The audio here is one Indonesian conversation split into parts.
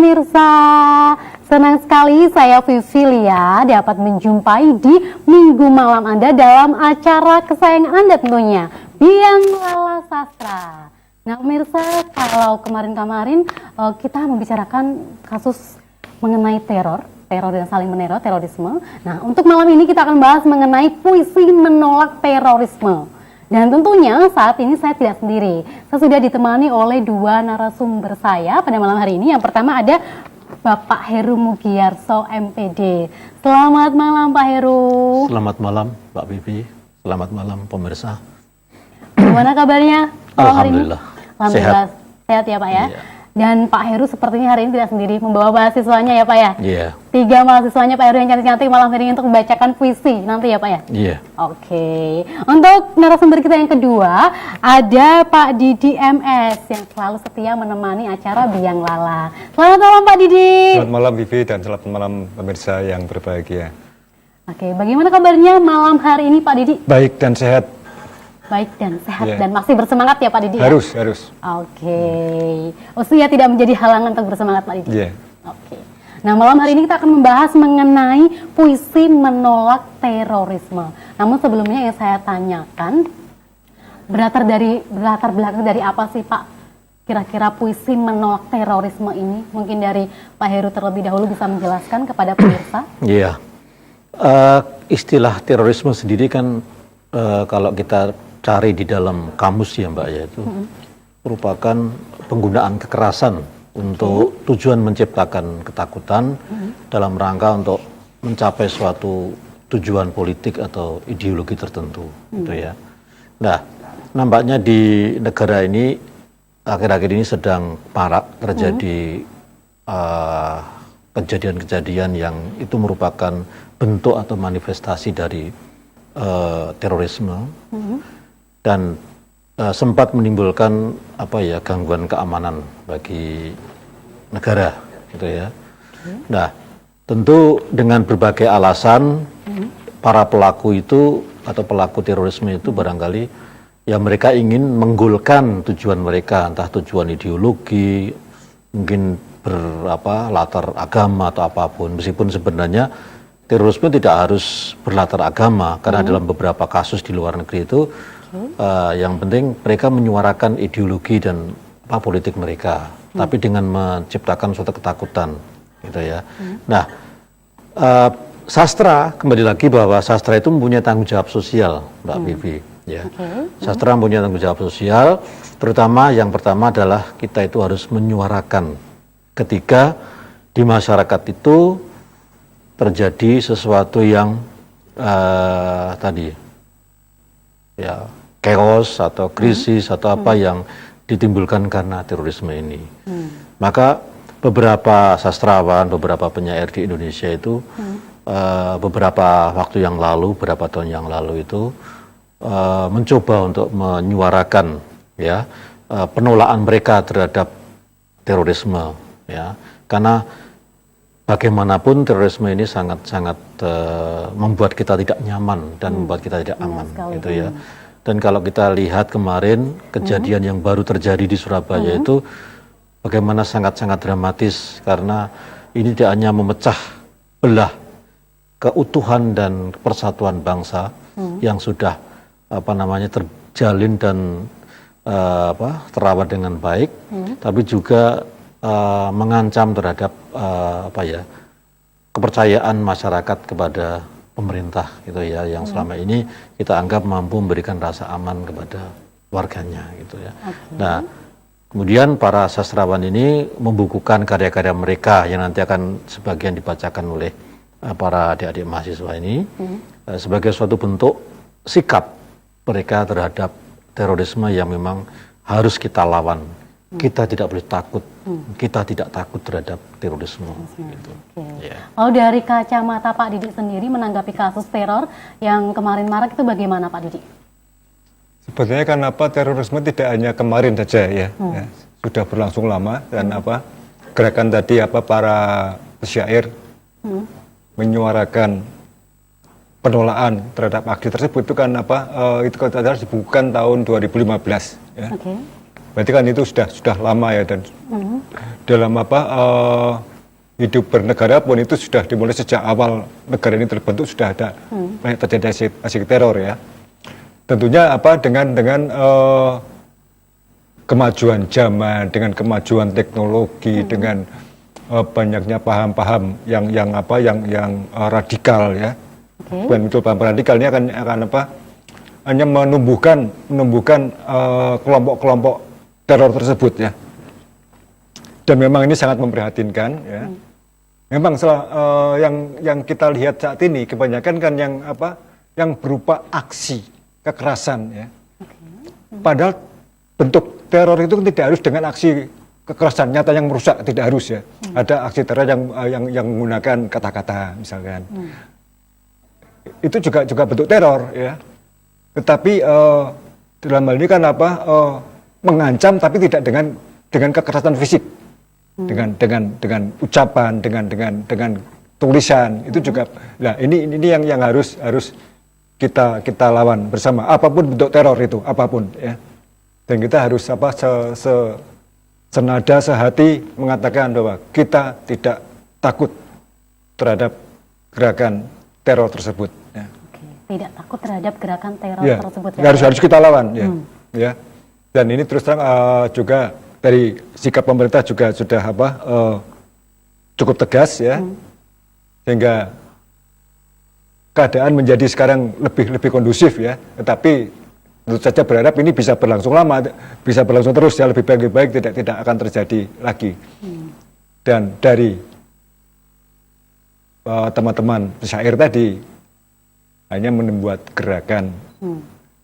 pemirsa, senang sekali saya Vivilia dapat menjumpai di Minggu Malam Anda dalam acara kesayangan Anda tentunya, Biang Lala Sastra. Nah pemirsa, kalau kemarin-kamarin kita membicarakan kasus mengenai teror dan saling meneror, terorisme. Nah untuk malam ini kita akan bahas mengenai puisi menolak terorisme. Dan tentunya saat ini saya tidak sendiri. Saya sudah ditemani oleh dua narasumber saya pada malam hari ini. Yang pertama ada Bapak Heru Mugiarso MPD. Selamat malam Pak Heru. Selamat malam Mbak Vivi. Selamat malam pemirsa. Gimana kabarnya? Alhamdulillah. Alhamdulillah sehat ya Pak ya. Iya. Dan Pak Heru sepertinya hari ini tidak sendiri, membawa mahasiswanya ya Pak ya? Iya. 3 mahasiswanya Pak Heru yang cantik-cantik malam hari ini untuk membacakan puisi nanti ya Pak ya? Iya. Oke. Untuk narasumber kita yang kedua, ada Pak Didi MS yang selalu setia menemani acara Biang Lala. Selamat malam Pak Didi. Selamat malam Vivi dan selamat malam pemirsa yang berbahagia. Oke, bagaimana kabarnya malam hari ini Pak Didi? Baik dan sehat. Baik dan sehat Yeah. dan masih bersemangat ya Pak Didi? Harus. Oke. Usia tidak menjadi halangan untuk bersemangat Pak Didi? Iya. Oke. Nah malam hari ini kita akan membahas mengenai puisi menolak terorisme. Namun sebelumnya yang saya tanyakan, berlatar belakang dari apa sih Pak? Kira-kira puisi menolak terorisme ini? Mungkin dari Pak Heru terlebih dahulu bisa menjelaskan kepada pemirsa? Iya. Istilah terorisme sendiri kan kalau kita cari di dalam kamus ya Mbak ya, itu merupakan penggunaan kekerasan untuk tujuan menciptakan ketakutan dalam rangka untuk mencapai suatu tujuan politik atau ideologi tertentu gitu ya. Nah, nampaknya di negara ini akhir-akhir ini sedang marak terjadi kejadian-kejadian yang itu merupakan bentuk atau manifestasi dari terorisme dan sempat menimbulkan gangguan keamanan bagi negara gitu ya. Nah, tentu dengan berbagai alasan para pelaku itu atau pelaku terorisme itu barangkali ya mereka ingin menggolkan tujuan mereka, entah tujuan ideologi, mungkin latar agama atau apapun, meskipun sebenarnya terorisme tidak harus berlatar agama, karena dalam beberapa kasus di luar negeri itu yang penting mereka menyuarakan ideologi dan politik mereka, tapi dengan menciptakan suatu ketakutan, gitu ya. Nah, sastra kembali lagi bahwa sastra itu mempunyai tanggung jawab sosial, Mbak Vivi. Ya, sastra mempunyai tanggung jawab sosial, terutama yang pertama adalah kita itu harus menyuarakan ketika di masyarakat itu terjadi sesuatu yang tadi ya chaos atau krisis atau apa yang ditimbulkan karena terorisme ini. Maka beberapa sastrawan, beberapa penyair di Indonesia itu beberapa waktu yang lalu, beberapa tahun yang lalu itu mencoba untuk menyuarakan ya penolakan mereka terhadap terorisme ya, karena bagaimanapun terorisme ini sangat-sangat membuat kita tidak nyaman dan membuat kita tidak aman gitu ya. Dan kalau kita lihat kemarin kejadian yang baru terjadi di Surabaya itu bagaimana sangat-sangat dramatis, karena ini tidak hanya memecah belah keutuhan dan persatuan bangsa yang sudah terjalin dan terawat dengan baik, tapi juga mengancam terhadap kepercayaan masyarakat kepada pemerintah gitu ya, yang selama ini kita anggap mampu memberikan rasa aman kepada warganya gitu ya. Nah, kemudian para sastrawan ini membukukan karya-karya mereka yang nanti akan sebagian dibacakan oleh para adik-adik mahasiswa ini sebagai suatu bentuk sikap mereka terhadap terorisme yang memang harus kita lawan. Kita tidak boleh takut, kita tidak takut terhadap terorisme. Gitu. Yeah. Lalu dari kacamata Pak Didi sendiri menanggapi kasus teror yang kemarin marak itu bagaimana Pak Didi? Sebetulnya kan terorisme tidak hanya kemarin saja ya, sudah berlangsung lama dan gerakan tadi para pesyair menyuarakan penolakan terhadap aksi tersebut itu kan itu adalah dibukukan tahun 2015 ya. berarti kan itu sudah lama ya, dan dalam hidup bernegara pun itu sudah dimulai sejak awal negara ini terbentuk, sudah ada banyak terjadi aksi teror ya. Tentunya dengan kemajuan zaman, dengan kemajuan teknologi, dengan banyaknya paham-paham yang radikal ya. Dan itu paham radikal ini akan hanya menumbuhkan kelompok-kelompok teror tersebut ya. Dan memang ini sangat memprihatinkan ya. Memang yang kita lihat saat ini kebanyakan kan yang berupa aksi kekerasan ya. Padahal bentuk teror itu tidak harus dengan aksi kekerasan nyata yang merusak, tidak harus ya. Ada aksi teror yang menggunakan kata-kata misalkan. Itu juga bentuk teror ya. Tetapi dalam hal ini kan mengancam tapi tidak dengan kekerasan fisik. Dengan ucapan, dengan tulisan, itu juga. Nah, ini yang harus kita lawan bersama. Apapun bentuk teror itu, apapun ya. Dan kita harus senada sehati mengatakan bahwa kita tidak takut terhadap gerakan teror tersebut ya. Tidak takut terhadap gerakan teror tersebut ya. Harus kita lawan ya. Dan ini terus terang juga dari sikap pemerintah juga sudah cukup tegas ya. Sehingga keadaan menjadi sekarang lebih kondusif ya. Tetapi tentu saja berharap ini bisa berlangsung lama, bisa berlangsung terus ya, lebih baik tidak akan terjadi lagi. Dan dari teman-teman penyair tadi hanya membuat gerakan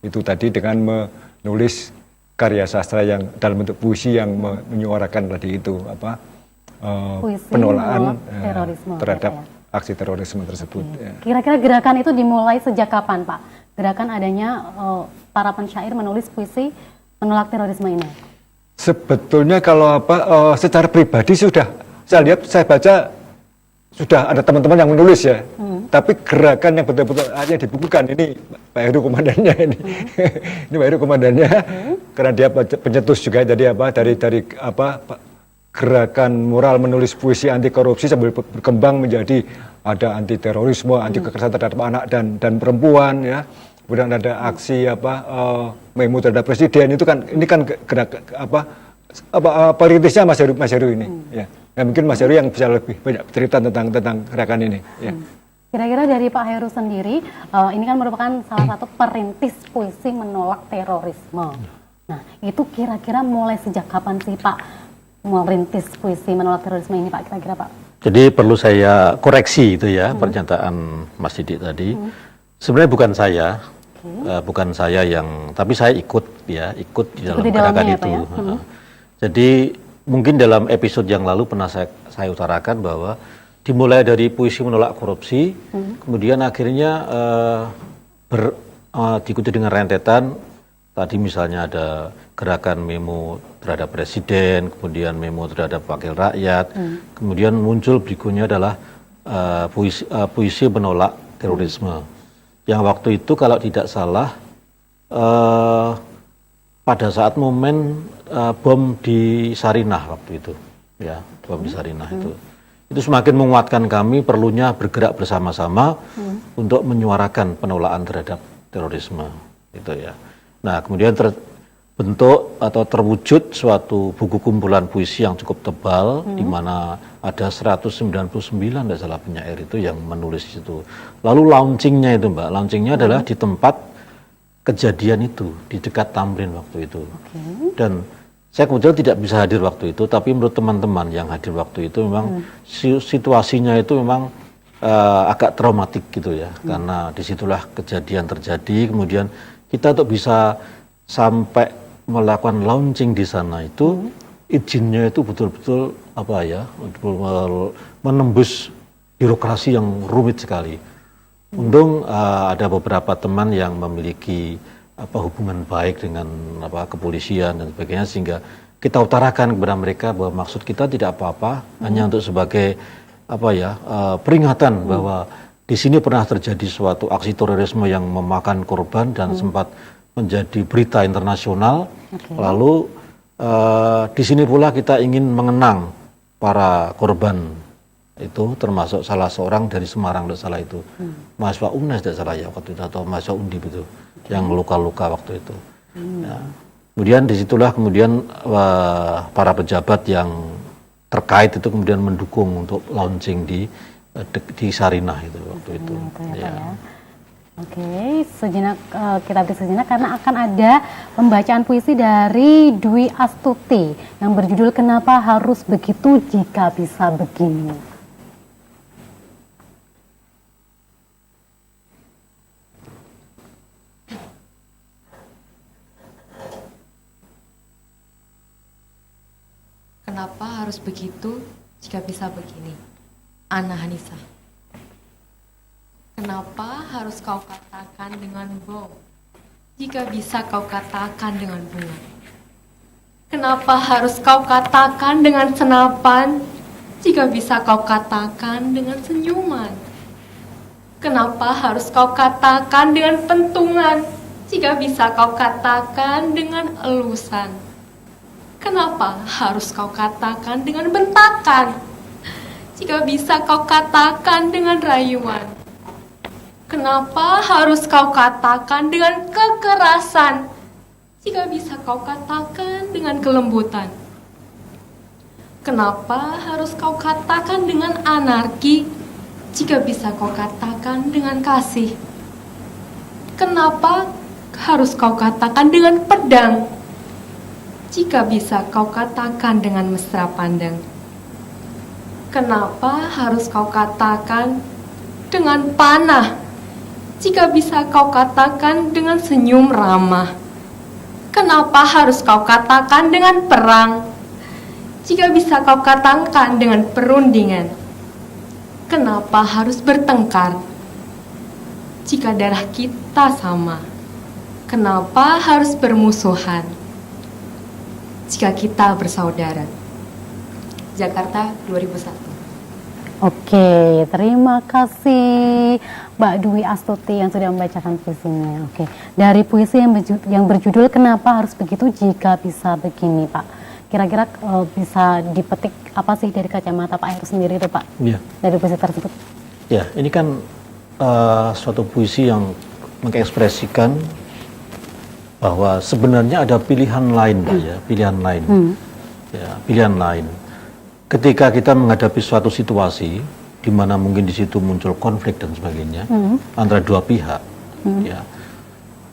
itu tadi dengan menulis karya sastra yang dalam bentuk puisi yang menyuarakan tadi itu penolakan terhadap aksi terorisme tersebut. Ya. Kira-kira gerakan itu dimulai sejak kapan, Pak? Gerakan adanya para pensyair menulis puisi menolak terorisme ini? Sebetulnya kalau secara pribadi sudah saya baca sudah ada teman-teman yang menulis ya. Tapi gerakan yang betul-betul hanya dibukukan ini Pak Heru komandannya ini. Ini Pak Heru komandannya karena dia pencetus juga dari gerakan moral menulis puisi anti korupsi sambil berkembang menjadi ada anti terorisme, anti kekerasan terhadap anak dan perempuan ya. Kemudian ada aksi memo terhadap presiden, itu kan ini kan gerakan perintisnya Mas Heru ini ya. Ya, mungkin Mas Heru yang bisa lebih banyak cerita tentang gerakan ini ya. Kira-kira dari Pak Heru sendiri, ini kan merupakan salah satu perintis puisi menolak terorisme. Nah, itu kira-kira mulai sejak kapan sih Pak merintis puisi menolak terorisme ini Pak, kira-kira Pak? Jadi perlu saya koreksi itu ya, pernyataan Mas Didik tadi. Sebenarnya bukan saya yang, tapi saya ikut di dalam gerakan itu. Jadi mungkin dalam episode yang lalu pernah saya utarakan bahwa dimulai dari puisi menolak korupsi, kemudian akhirnya diikuti dengan rentetan. Tadi misalnya ada gerakan memo terhadap presiden, kemudian memo terhadap wakil rakyat, kemudian muncul berikutnya adalah puisi menolak terorisme. Yang waktu itu kalau tidak salah pada saat momen bom di Sarinah waktu itu, ya bom di Sarinah itu semakin menguatkan kami perlunya bergerak bersama-sama untuk menyuarakan penolakan terhadap terorisme, itu ya. Nah, kemudian terbentuk atau terwujud suatu buku kumpulan puisi yang cukup tebal, di mana ada 199 tidak salah penyair itu yang menulis itu. Lalu launchingnya itu Mbak, launchingnya adalah di tempat kejadian itu, di dekat Tamrin waktu itu. Dan saya kebetulan tidak bisa hadir waktu itu, tapi menurut teman-teman yang hadir waktu itu memang situasinya itu memang agak traumatik gitu ya, karena disitulah kejadian terjadi. Kemudian kita untuk bisa sampai melakukan launching di sana itu izinnya itu betul-betul menembus birokrasi yang rumit sekali. Untung ada beberapa teman yang memiliki hubungan baik dengan kepolisian dan sebagainya, sehingga kita utarakan kepada mereka bahwa maksud kita tidak apa-apa, hanya untuk sebagai peringatan bahwa di sini pernah terjadi suatu aksi terorisme yang memakan korban dan sempat menjadi berita internasional. Lalu di sini pula kita ingin mengenang para korban itu, termasuk salah seorang dari Semarang tidak salah itu, mahasiswa UNES tidak salah ya waktu itu, atau mahasiswa Undip itu, yang luka-luka waktu itu. Ya. Kemudian disitulah kemudian para pejabat yang terkait itu kemudian mendukung untuk launching di Sarinah itu waktu itu. Ya. Oke, sejenak kita beri sejenak karena akan ada pembacaan puisi dari Dwi Astuti yang berjudul Kenapa Harus Begitu Jika Bisa Begini. Kenapa harus begitu jika bisa begini? Ana Hanisa. Kenapa harus kau katakan dengan bom jika bisa kau katakan dengan bunga? Kenapa harus kau katakan dengan senapan jika bisa kau katakan dengan senyuman? Kenapa harus kau katakan dengan pentungan jika bisa kau katakan dengan elusan? Kenapa harus kau katakan dengan bentakan jika bisa kau katakan dengan rayuan? Kenapa harus kau katakan dengan kekerasan jika bisa kau katakan dengan kelembutan? Kenapa harus kau katakan dengan anarki jika bisa kau katakan dengan kasih? Kenapa harus kau katakan dengan pedang jika bisa kau katakan dengan mesra pandang? Kenapa harus kau katakan dengan panah jika bisa kau katakan dengan senyum ramah? Kenapa harus kau katakan dengan perang jika bisa kau katakan dengan perundingan? Kenapa harus bertengkar jika darah kita sama? Kenapa harus bermusuhan jika kita bersaudara? Jakarta 2001. Oke, terima kasih Mbak Dwi Astuti yang sudah membacakan puisinya. Oke, dari puisi yang berjudul Kenapa Harus Begitu Jika Bisa Begini, Pak. Kira-kira bisa dipetik apa sih dari kacamata Pak Heru sendiri itu, Pak? Iya. Dari puisi tersebut. Ya, ini kan suatu puisi yang mengekspresikan bahwa sebenarnya ada pilihan lain, Pak, ya, pilihan lain. Ya, pilihan lain. Ketika kita menghadapi suatu situasi di mana mungkin di situ muncul konflik dan sebagainya antara dua pihak, ya.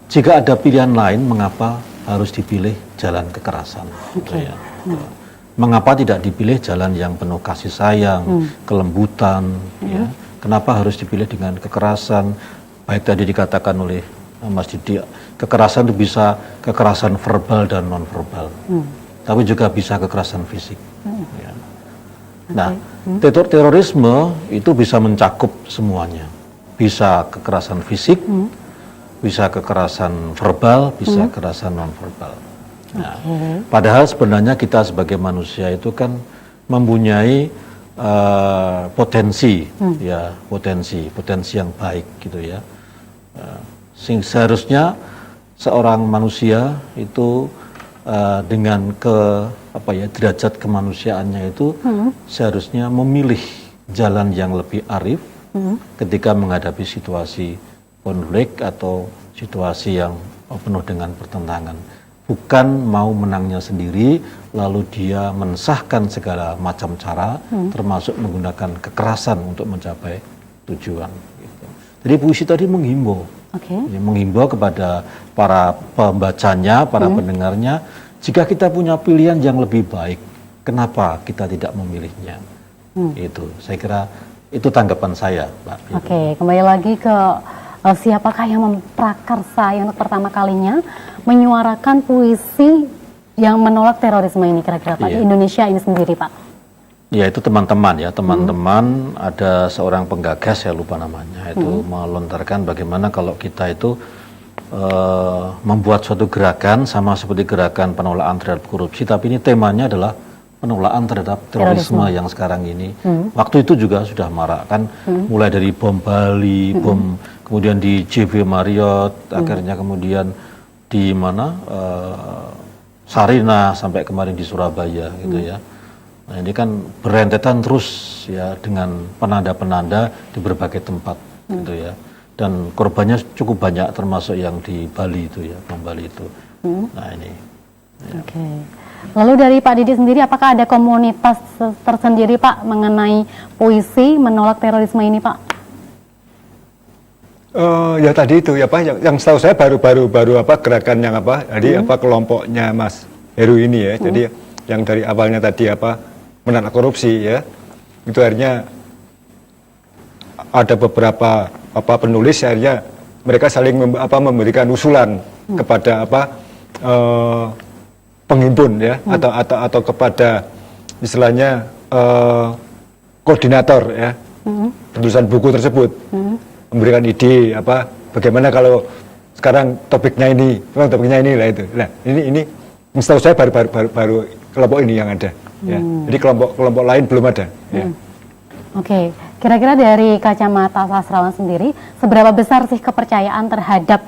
Jika ada pilihan lain, mengapa harus dipilih jalan kekerasan? Ya. Mengapa tidak dipilih jalan yang penuh kasih sayang, kelembutan? Ya. Kenapa harus dipilih dengan kekerasan? Baik tadi dikatakan oleh Mas Didi, kekerasan itu bisa kekerasan verbal dan non-verbal, tapi juga bisa kekerasan fisik. Ya. Nah, terorisme itu bisa mencakup semuanya, bisa kekerasan fisik, bisa kekerasan verbal, bisa kekerasan non-verbal. Nah, padahal sebenarnya kita sebagai manusia itu kan mempunyai potensi, ya, potensi yang baik, gitu ya. Seharusnya seorang manusia itu dengan derajat kemanusiaannya itu seharusnya memilih jalan yang lebih arif ketika menghadapi situasi konflik atau situasi yang penuh dengan pertentangan. Bukan mau menangnya sendiri lalu dia mensahkan segala macam cara, termasuk menggunakan kekerasan untuk mencapai tujuan. Gitu. Jadi puisi tadi menghimbau. Ya, menghimbau kepada para pembacanya, para pendengarnya, jika kita punya pilihan yang lebih baik, kenapa kita tidak memilihnya? Itu, saya kira itu tanggapan saya, Pak. Oke, kembali lagi ke siapakah yang memprakarsa yang untuk pertama kalinya menyuarakan puisi yang menolak terorisme ini kira-kira, Pak, di Indonesia ini sendiri, Pak? Ya, itu teman-teman ya, teman-teman ada seorang penggagas, saya lupa namanya, itu melontarkan bagaimana kalau kita itu membuat suatu gerakan sama seperti gerakan penolakan terhadap korupsi, tapi ini temanya adalah penolakan terhadap terorisme yang sekarang ini. Waktu itu juga sudah marak kan, mulai dari bom Bali, bom kemudian di JW Marriott, akhirnya kemudian di mana Sarinah sampai kemarin di Surabaya gitu ya. Nah ini kan berentetan terus ya dengan penanda-penanda di berbagai tempat gitu ya. Dan korbannya cukup banyak termasuk yang di Bali itu ya, Bang Bali itu. Nah ini. Ya. Oke. Lalu dari Pak Didi sendiri, apakah ada komunitas tersendiri Pak mengenai puisi menolak terorisme ini Pak? Ya tadi itu ya Pak, yang setahu saya baru apa gerakan yang apa, jadi apa kelompoknya Mas Heru ini ya, jadi yang dari awalnya tadi apa menolak korupsi ya, itu akhirnya ada beberapa apa penulis akhirnya mereka saling memberikan usulan kepada apa penghimpun ya atau kepada istilahnya koordinator ya penulisan buku tersebut. Memberikan ide apa bagaimana kalau sekarang topiknya ini lah itu. Nah, ini setahu saya baru kelompok ini yang ada ya. Jadi kelompok lain belum ada ya. Oke, kira-kira dari kacamata sastrawan sendiri, seberapa besar sih kepercayaan terhadap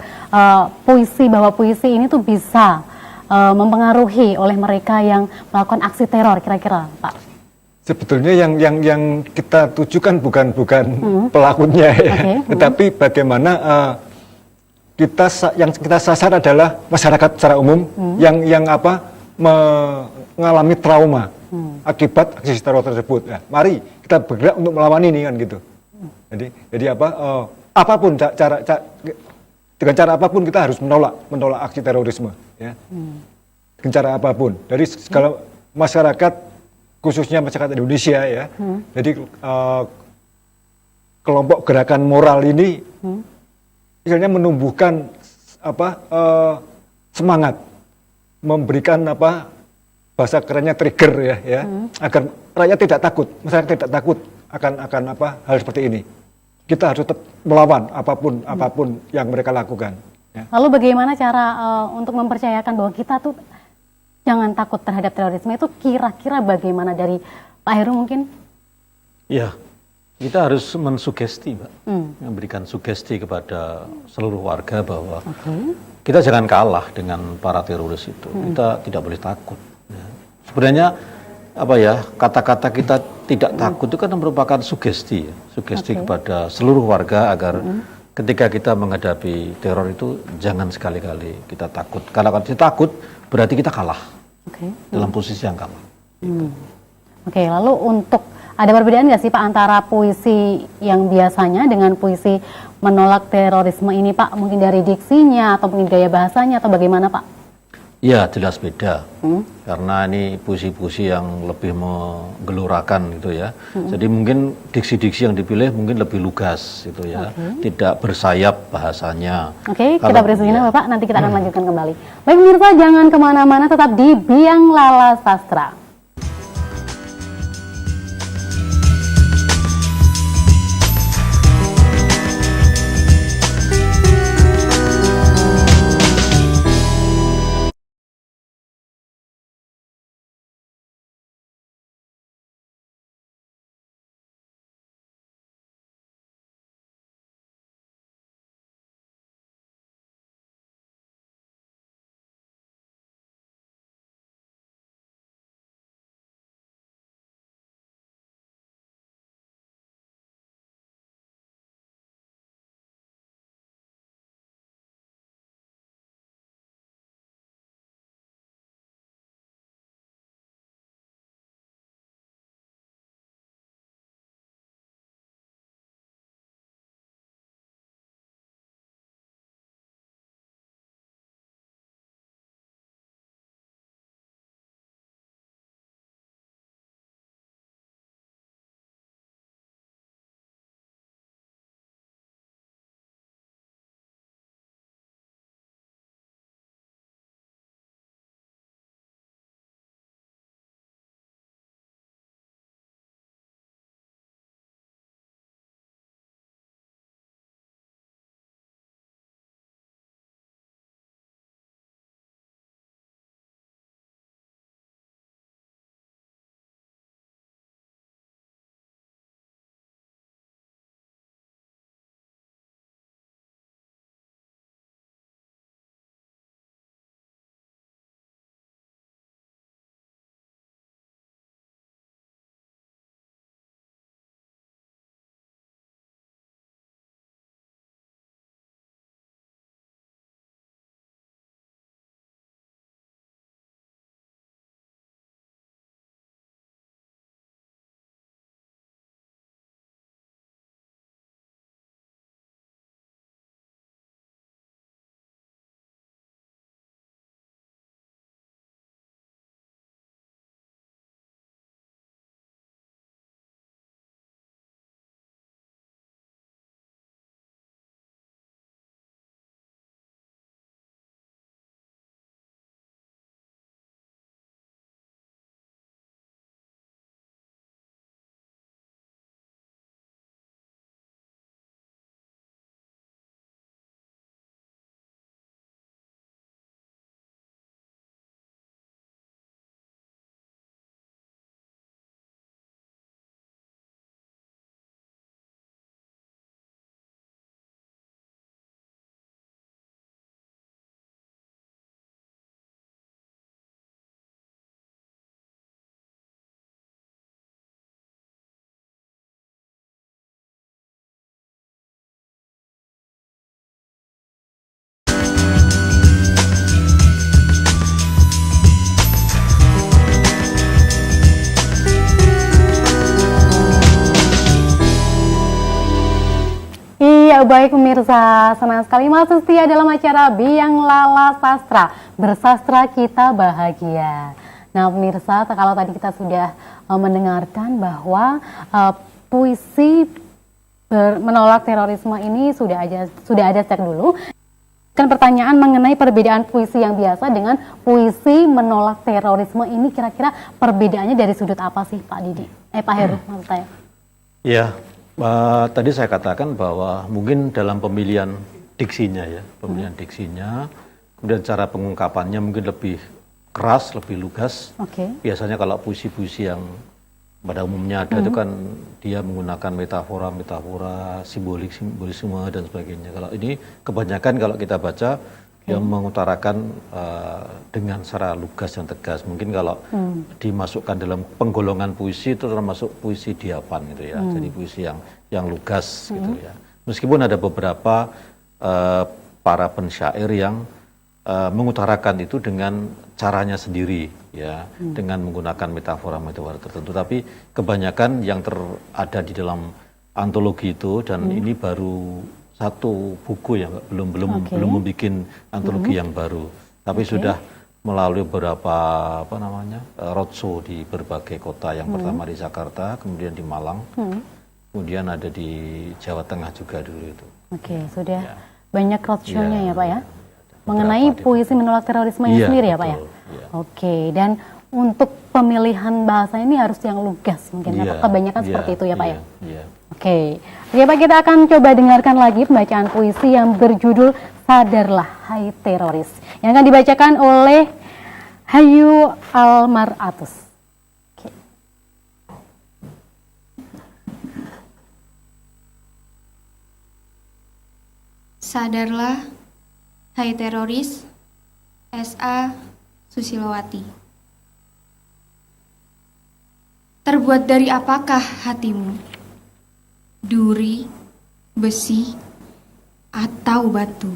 puisi, bahwa puisi ini tuh bisa mempengaruhi oleh mereka yang melakukan aksi teror kira-kira Pak? Sebetulnya yang kita tujukan bukan pelakunya ya, tetapi bagaimana yang kita sasar adalah masyarakat secara umum yang apa mengalami trauma akibat aksi teror tersebut. Nah, mari kita bergerak untuk melawan ini kan gitu. Jadi apa apapun dengan cara apapun kita harus menolak aksi terorisme ya. Dengan cara apapun dari segala masyarakat, khususnya masyarakat Indonesia ya. Jadi kelompok gerakan moral ini misalnya menumbuhkan apa semangat, memberikan apa bahasa kerennya trigger ya, agar rakyat tidak takut, masyarakat tidak takut akan apa hal seperti ini. Kita harus tetap melawan apapun yang mereka lakukan. Ya. Lalu bagaimana cara untuk mempercayakan bahwa kita tuh jangan takut terhadap terorisme, itu kira-kira bagaimana dari Pak Heru mungkin? Ya, kita harus mensugesti, Mbak, memberikan sugesti kepada seluruh warga bahwa kita jangan kalah dengan para teroris itu. Kita tidak boleh takut. Ya. Sebenarnya apa ya, kata-kata kita tidak takut itu kan merupakan sugesti, ya. Sugesti kepada seluruh warga agar ketika kita menghadapi teror itu jangan sekali-kali kita takut. Kalau kita takut berarti kita kalah. Dalam posisi yang kalah. Oke, lalu untuk ada perbedaan nggak sih Pak antara puisi yang biasanya dengan puisi menolak terorisme ini Pak? Mungkin dari diksinya atau mungkin gaya bahasanya atau bagaimana Pak? Ya jelas beda, karena ini puisi-puisi yang lebih menggelurakan gitu ya. Jadi mungkin diksi-diksi yang dipilih mungkin lebih lugas gitu ya, tidak bersayap bahasanya. Oke, kita beri sejenak Bapak, nanti kita akan lanjutkan kembali. Baik pemirsa, jangan kemana-mana, tetap di Biang Lala Sastra. Iya baik pemirsa, senang sekali masih setia dalam acara Biang Lala Sastra. Bersastra kita bahagia. Nah pemirsa, kalau tadi kita sudah mendengarkan bahwa puisi menolak terorisme ini sudah ada sejak dulu. Kan pertanyaan mengenai perbedaan puisi yang biasa dengan puisi menolak terorisme ini kira-kira perbedaannya dari sudut apa sih Pak Didi? Pak Heru maksud saya. Ya, tadi saya katakan bahwa mungkin dalam pemilihan diksinya ya, diksinya, kemudian cara pengungkapannya mungkin lebih keras, lebih lugas. Biasanya kalau puisi-puisi yang pada umumnya ada itu kan dia menggunakan metafora, simbolisme dan sebagainya. Kalau ini kebanyakan kalau kita baca yang mengutarakan dengan secara lugas dan tegas. Mungkin kalau dimasukkan dalam penggolongan puisi itu termasuk puisi diapan gitu ya. Jadi puisi yang lugas gitu ya. Meskipun ada beberapa para pensyair yang mengutarakan itu dengan caranya sendiri ya, dengan menggunakan metafora tertentu. Tapi kebanyakan yang ada di dalam antologi itu dan ini baru satu buku ya, belum membuat antologi yang baru, tapi sudah melalui beberapa roadshow di berbagai kota. Yang pertama di Jakarta, kemudian di Malang, kemudian ada di Jawa Tengah juga dulu itu. Sudah banyak roadshow-nya ya Pak ya, mengenai puisi menolak terorisme ini sendiri ya Pak ya. Dan untuk pemilihan bahasa ini harus yang lugas mungkin, kebanyakan seperti itu ya Pak ya. Oke Pak, kita akan coba dengarkan lagi pembacaan puisi yang berjudul Sadarlah Hai Teroris, yang akan dibacakan oleh Hayu Almaratus. Sadarlah Hai Teroris, S.A. Susilowati. Terbuat dari apakah hatimu? Duri, besi, atau batu?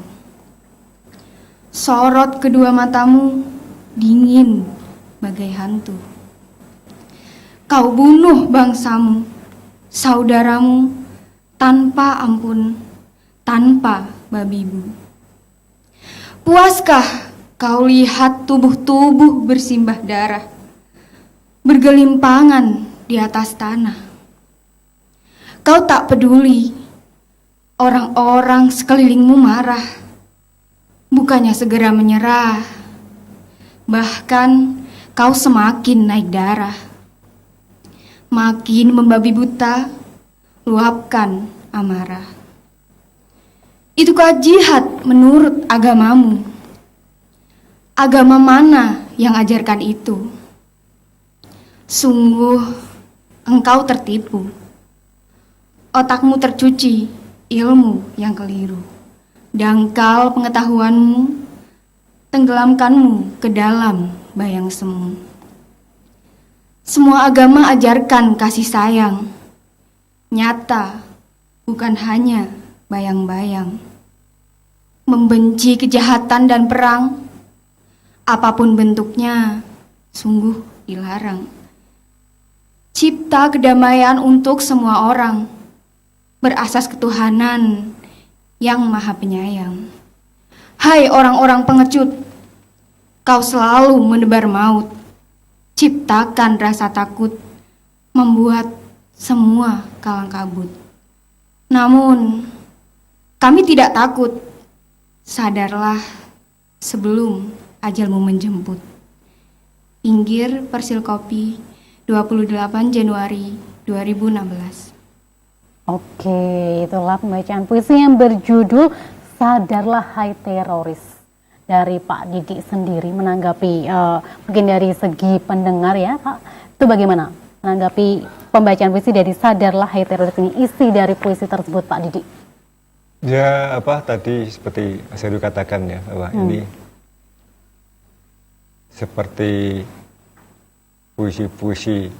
Sorot kedua matamu dingin bagai hantu. Kau bunuh bangsamu, saudaramu, tanpa ampun, tanpa babibu. Puaskah kau lihat tubuh-tubuh bersimbah darah, bergelimpangan di atas tanah? Kau tak peduli orang-orang sekelilingmu marah, bukannya segera menyerah. Bahkan kau semakin naik darah, makin membabi buta, luapkan amarah. Itukah jihad menurut agamamu? Agama mana yang ajarkan itu? Sungguh engkau tertipu. Otakmu tercuci ilmu yang keliru. Dangkal pengetahuanmu tenggelamkanmu ke dalam bayang semu. Semua agama ajarkan kasih sayang, nyata bukan hanya bayang-bayang. Membenci kejahatan dan perang, apapun bentuknya, sungguh dilarang. Cipta kedamaian untuk semua orang, berasas ketuhanan yang maha penyayang. Hai orang-orang pengecut, kau selalu menebar maut, ciptakan rasa takut, membuat semua kalang kabut. Namun, kami tidak takut. Sadarlah sebelum ajalmu menjemput. Pinggir Persilkopi, 28 Januari 2016. Itulah pembacaan puisi yang berjudul Sadarlah Hai Teroris dari Pak Didi sendiri. Menanggapi mungkin dari segi pendengar ya Pak, itu bagaimana menanggapi pembacaan puisi dari Sadarlah Hai Teroris ini, isi dari puisi tersebut Pak Didi? Ya tadi seperti Mas Heru katakan ya, bahwa ini seperti puisi-puisi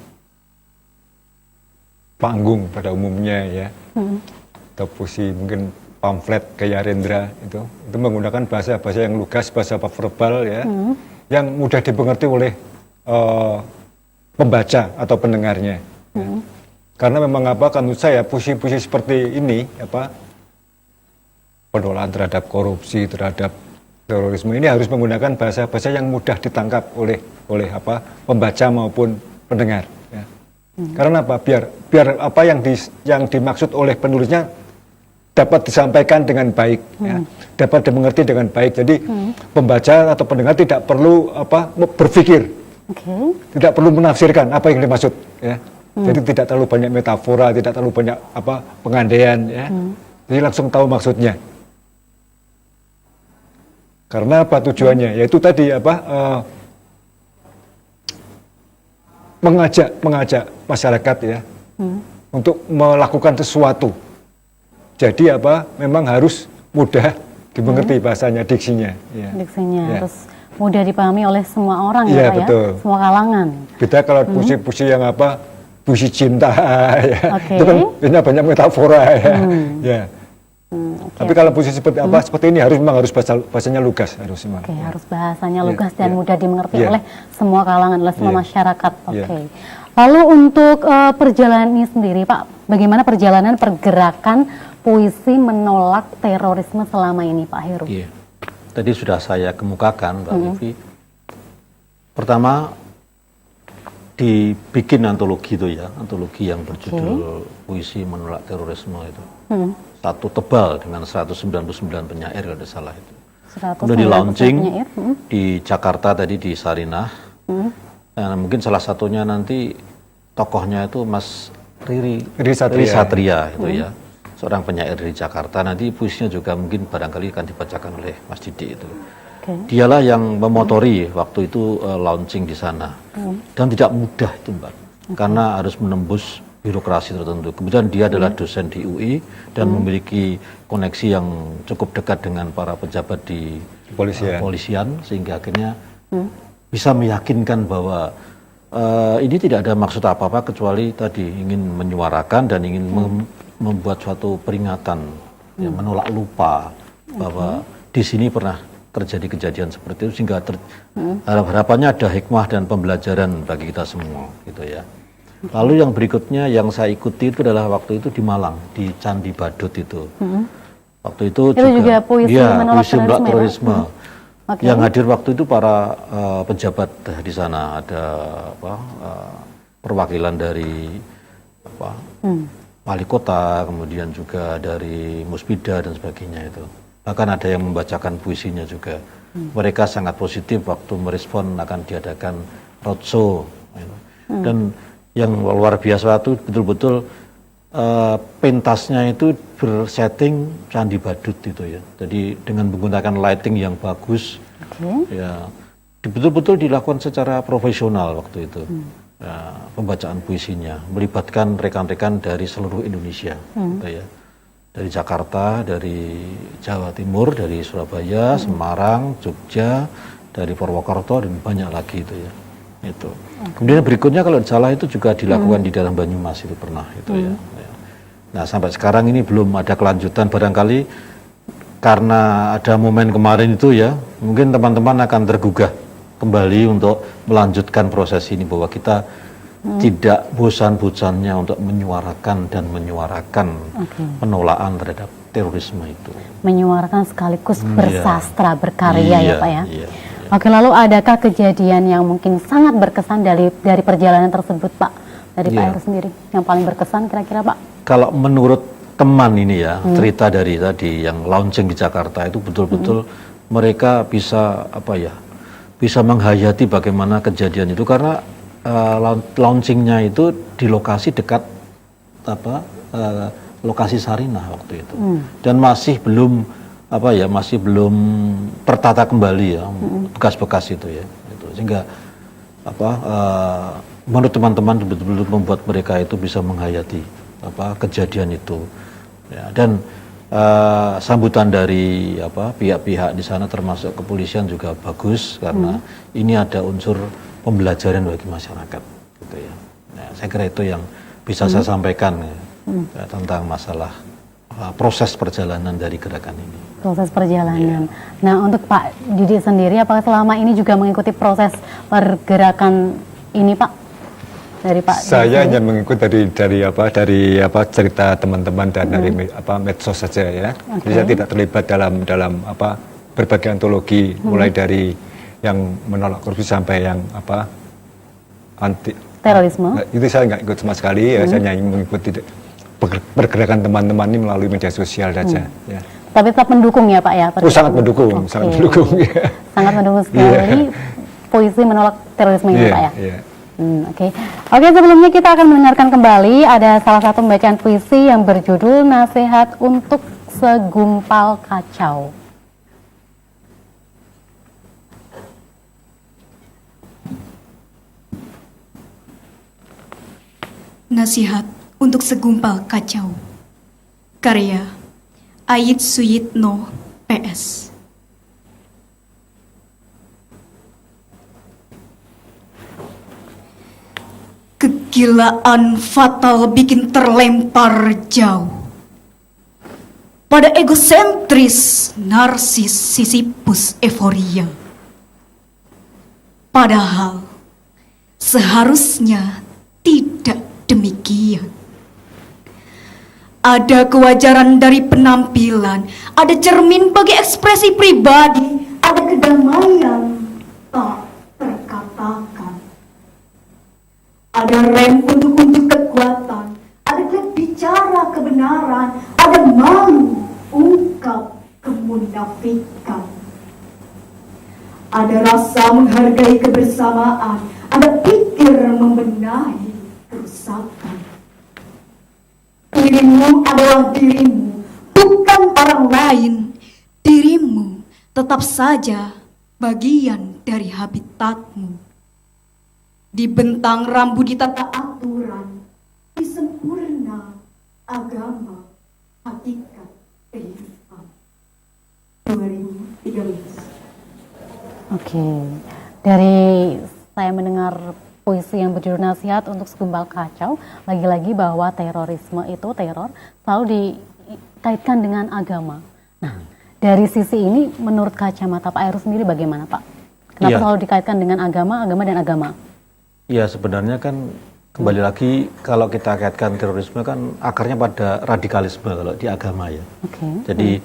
panggung pada umumnya ya, atau puisi mungkin pamflet kayak Rendra itu menggunakan bahasa-bahasa yang lugas, bahasa verbal ya, yang mudah dimengerti oleh pembaca atau pendengarnya. Ya. Karena memang menurut saya puisi-puisi seperti ini penolakan terhadap korupsi, terhadap terorisme ini harus menggunakan bahasa-bahasa yang mudah ditangkap oleh pembaca maupun pendengar. Ya. Karena apa? Biar apa yang dimaksud oleh penulisnya dapat disampaikan dengan baik, ya, dapat dimengerti dengan baik. Jadi pembaca atau pendengar tidak perlu berpikir, tidak perlu menafsirkan apa yang dimaksud. Ya. Jadi tidak terlalu banyak metafora, tidak terlalu banyak pengandaian. Ya. Jadi langsung tahu maksudnya. Karena apa tujuannya? Yaitu tadi mengajak masyarakat ya untuk melakukan sesuatu. Jadi memang harus mudah dimengerti bahasanya, diksinya. Ya. Diksinya Ya. harus mudah dipahami oleh semua orang Ya, ya Pak betul. ya, semua kalangan. Beda kalau puisi-puisi yang puisi cinta ya. Oke. Itu kan banyak metafora ya. Ya. Tapi kalau puisi seperti ini memang harus bahasanya lugas harus memang. Oke, harus bahasanya Ya, lugas dan ya. mudah dimengerti Ya. oleh semua kalangan, oleh semua Ya. masyarakat. Oke. Ya. Lalu untuk perjalanan ini sendiri, Pak, bagaimana perjalanan pergerakan puisi menolak terorisme selama ini, Pak Heru? Iya. Tadi sudah saya kemukakan, Mbak Vivi. Pertama, dibikin antologi itu ya, antologi yang berjudul Puisi Menolak Terorisme itu. Satu tebal dengan 199 penyair kalau tidak salah itu. Kemudian di launching di Jakarta tadi di Sarinah. Nah, mungkin salah satunya nanti tokohnya itu Mas Riri Satria itu ya. Seorang penyair di Jakarta, nanti puisinya juga mungkin barangkali akan dibacakan oleh Mas Didi itu. Dialah yang memotori waktu itu launching di sana. Dan tidak mudah itu Mbak, karena harus menembus birokrasi tertentu. Kemudian dia adalah dosen di UI dan memiliki koneksi yang cukup dekat dengan para pejabat di polisian, sehingga akhirnya bisa meyakinkan bahwa ini tidak ada maksud apa-apa kecuali tadi ingin menyuarakan dan ingin membuat suatu peringatan, ya, menolak lupa bahwa di sini pernah terjadi kejadian seperti itu, sehingga harapannya ada hikmah dan pembelajaran bagi kita semua, gitu ya. Lalu yang berikutnya yang saya ikuti itu adalah waktu itu di Malang, di Candi Badut itu. Waktu itu juga puisi menolak terorisme. Yang hadir waktu itu para pejabat di sana, ada perwakilan dari wali kota, kemudian juga dari Musbida dan sebagainya itu. Bahkan ada yang membacakan puisinya juga. Mereka sangat positif waktu merespon akan diadakan roadshow. Dan yang luar biasa itu betul-betul pentasnya itu bersetting Candi Badut itu ya. Jadi dengan menggunakan lighting yang bagus, ya betul-betul dilakukan secara profesional waktu itu. Ya, pembacaan puisinya melibatkan rekan-rekan dari seluruh Indonesia, gitu ya. Dari Jakarta, dari Jawa Timur, dari Surabaya, Semarang, Jogja, dari Purwokerto dan banyak lagi itu ya. Itu. Kemudian berikutnya kalau salah itu juga dilakukan di daerah Banyumas itu pernah itu ya. Nah sampai sekarang ini belum ada kelanjutan, barangkali karena ada momen kemarin itu ya, mungkin teman-teman akan tergugah kembali untuk melanjutkan proses ini, bahwa kita tidak bosan-bosannya untuk menyuarakan dan menyuarakan penolakan terhadap terorisme itu. Menyuarakan sekaligus bersastra, berkarya ya Pak ya. Iya. Oke, lalu adakah kejadian yang mungkin sangat berkesan dari perjalanan tersebut Pak? Dari Pak Heru sendiri, yang paling berkesan kira-kira Pak? Kalau menurut teman ini ya, cerita dari tadi yang launching di Jakarta itu betul-betul mereka bisa bisa menghayati bagaimana kejadian itu, karena launchingnya itu di lokasi dekat lokasi Sarinah waktu itu, dan masih belum masih belum tertata kembali ya bekas-bekas itu ya, itu. Sehingga menurut teman-teman betul-betul membuat mereka itu bisa menghayati kejadian itu ya. Dan sambutan dari pihak-pihak di sana termasuk kepolisian juga bagus, karena ini ada unsur pembelajaran bagi masyarakat gitu ya. Nah, saya kira itu yang bisa saya sampaikan ya, tentang masalah proses perjalanan dari gerakan ini. Proses perjalanan. Nah, untuk Pak Didi sendiri, apakah selama ini juga mengikuti proses pergerakan ini, Pak? dari Pak? Saya hanya mengikut dari cerita teman-teman dan dari medsos saja ya. Jadi saya tidak terlibat dalam berbagai antologi mulai dari yang menolak korupsi sampai yang anti terorisme. Itu saya nggak ikut sama sekali ya. Saya hanya mengikuti pergerakan teman-teman ini melalui media sosial saja. Ya. Tapi tetap mendukung ya Pak ya? Sangat mendukung, sangat mendukung. Ya. Sangat mendukung sekali puisi menolak terorisme ini Pak ya? Yeah. Oke, sebelumnya kita akan mendengarkan kembali ada salah satu pembacaan puisi yang berjudul Nasihat untuk Segumpal Kacau. Nasihat untuk Segumpal Kacau. Karya Ait Suyitno, PS. Kegilaan fatal bikin terlempar jauh pada egosentris, narsis, Sisyphus, euforia. Padahal seharusnya tidak demikian. Ada kewajaran dari penampilan, ada cermin bagi ekspresi pribadi, ada kedamaian tak terkatakan. Ada rem untuk unjuk kekuatan, ada klep bicara kebenaran, ada malu ungkap kemunafikan. Ada rasa menghargai kebersamaan, ada pikir membenahi kerusakan. Dirimu adalah dirimu, bukan orang lain. Dirimu tetap saja bagian dari habitatmu. Dibentang rambu ditata aturan, disempurna agama, hakikat kehidupan. 2013. Oke, dari saya mendengar puisi yang berjudul Nasihat untuk Segumpal Kacau, lagi-lagi bahwa terorisme itu, teror, selalu dikaitkan dengan agama. Nah, dari sisi ini menurut kacamata Pak Heru sendiri bagaimana Pak? Kenapa selalu dikaitkan dengan agama dan agama? Ya, sebenarnya kan kembali lagi kalau kita kaitkan terorisme kan akarnya pada radikalisme kalau di agama ya. Jadi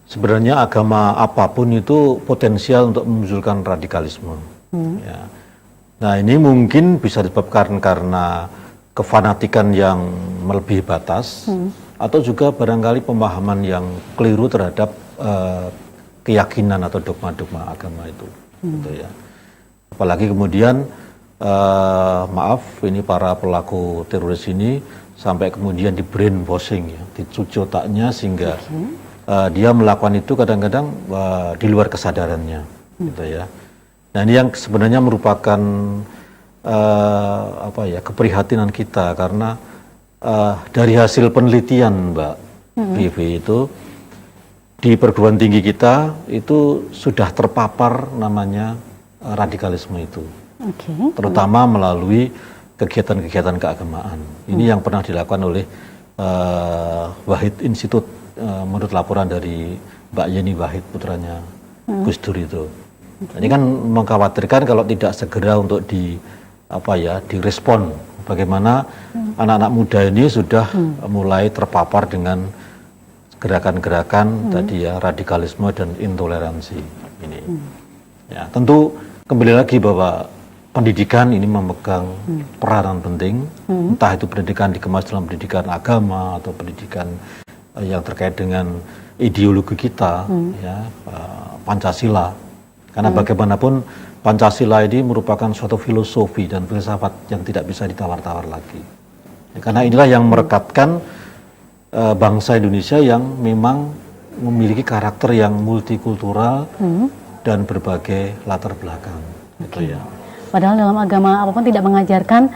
sebenarnya agama apapun itu potensial untuk memunculkan radikalisme. Ya. Nah, ini mungkin bisa disebabkan karena kefanatikan yang melebihi batas atau juga barangkali pemahaman yang keliru terhadap keyakinan atau dogma-dogma agama itu. Gitu ya. Apalagi kemudian maaf, ini para pelaku teroris ini sampai kemudian di brainwashing ya, dicuci otaknya sehingga dia melakukan itu kadang-kadang di luar kesadarannya, gitu ya. Nah, ini yang sebenarnya merupakan keprihatinan kita karena dari hasil penelitian Mbak Vivi itu di perguruan tinggi kita itu sudah terpapar namanya radikalisme itu. Terutama melalui kegiatan-kegiatan keagamaan. Ini yang pernah dilakukan oleh Wahid Institute menurut laporan dari Mbak Yeni Wahid putranya Gus Dur itu. Ini kan mengkhawatirkan kalau tidak segera untuk direspon bagaimana anak-anak muda ini sudah mulai terpapar dengan gerakan-gerakan tadi ya, radikalisme dan intoleransi ini. Ya, tentu kembali lagi bahwa pendidikan ini memegang peranan penting, entah itu pendidikan dikemas dalam pendidikan agama atau pendidikan yang terkait dengan ideologi kita, ya, Pancasila. Karena bagaimanapun Pancasila ini merupakan suatu filosofi dan filsafat yang tidak bisa ditawar-tawar lagi. Ya, karena inilah yang merekatkan bangsa Indonesia yang memang memiliki karakter yang multikultural dan berbagai latar belakang. Gitu ya. Padahal dalam agama apapun tidak mengajarkan